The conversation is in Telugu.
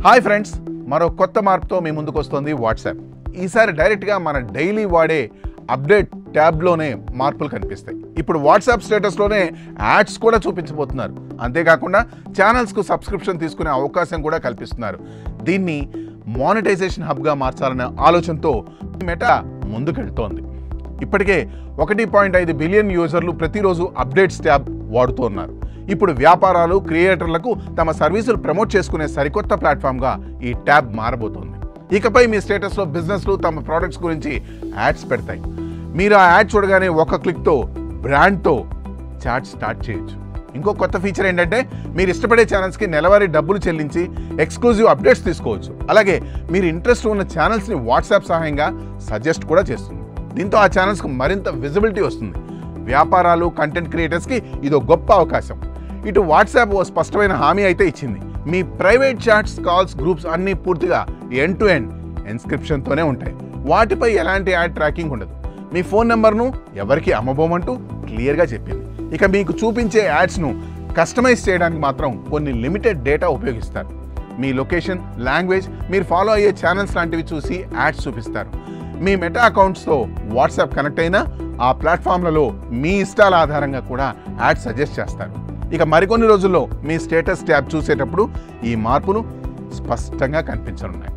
హాయ్ ఫ్రెండ్స్, మరో కొత్త మార్పుతో మీ ముందుకు వస్తుంది వాట్సాప్. ఈసారి డైరెక్ట్గా మన డైలీ వాడే అప్డేట్ ట్యాబ్లోనే మార్పులు కనిపిస్తాయి. ఇప్పుడు వాట్సాప్ స్టేటస్లోనే యాడ్స్ కూడా చూపించబోతున్నారు. అంతేకాకుండా ఛానల్స్కు సబ్స్క్రిప్షన్ తీసుకునే అవకాశం కూడా కల్పిస్తున్నారు. దీన్ని మానిటైజేషన్ హబ్గా మార్చాలనే ఆలోచనతో మెటా ముందుకెళ్తోంది. ఇప్పటికే 1.5 బిలియన్ యూజర్లు ప్రతిరోజు అప్డేట్స్ ట్యాబ్ వాడుతూ ఉన్నారు. ఇప్పుడు వ్యాపారాలు, క్రియేటర్లకు తమ సర్వీసులు ప్రమోట్ చేసుకునే సరికొత్త ప్లాట్ఫామ్గా ఈ ట్యాబ్ మారబోతోంది. ఇకపై మీ స్టేటస్లో బిజినెస్లు తమ ప్రోడక్ట్స్ గురించి యాడ్స్ పెడతాయి. మీరు ఆ యాడ్ చూడగానే ఒక క్లిక్తో బ్రాండ్తో చాట్ స్టార్ట్ చేయొచ్చు. ఇంకో కొత్త ఫీచర్ ఏంటంటే, మీరు ఇష్టపడే ఛానల్స్కి నెలవారీ డబ్బులు చెల్లించి ఎక్స్క్లూజివ్ అప్డేట్స్ తీసుకోవచ్చు. అలాగే మీరు ఇంట్రెస్ట్ ఉన్న ఛానల్స్ని వాట్సాప్ సహాయంగా సజెస్ట్ కూడా చేస్తుంది. దీంతో ఆ ఛానల్స్కి మరింత విజిబిలిటీ వస్తుంది. వ్యాపారాలు, కంటెంట్ క్రియేటర్స్కి ఇదో గొప్ప అవకాశం. ఇటు వాట్సాప్ ఓ స్పష్టమైన హామీ అయితే ఇచ్చింది. మీ ప్రైవేట్ చాట్స్, కాల్స్, గ్రూప్స్ అన్నీ పూర్తిగా ఎండ్ టు ఎండ్ ఎన్స్క్రిప్షన్తోనే ఉంటాయి. వాటిపై ఎలాంటి యాడ్ ట్రాకింగ్ ఉండదు. మీ ఫోన్ నెంబర్ను ఎవరికి అమ్మబోమంటూ క్లియర్గా చెప్పింది. ఇక మీకు చూపించే యాడ్స్ను కస్టమైజ్ చేయడానికి మాత్రం కొన్ని లిమిటెడ్ డేటా ఉపయోగిస్తారు. మీ లొకేషన్, లాంగ్వేజ్, మీరు ఫాలో అయ్యే ఛానల్స్ లాంటివి చూసి యాడ్స్ చూపిస్తారు. మీ మెటా అకౌంట్స్తో వాట్సాప్ కనెక్ట్ అయినా ఆ ప్లాట్ఫామ్లలో మీ ఇష్టాల ఆధారంగా కూడా యాడ్ సజెస్ట్ చేస్తారు. ఇక మరికొన్ని రోజుల్లో మీ స్టేటస్ ట్యాబ్ చూసేటప్పుడు ఈ మార్పులు స్పష్టంగా కనిపించనున్నాయి.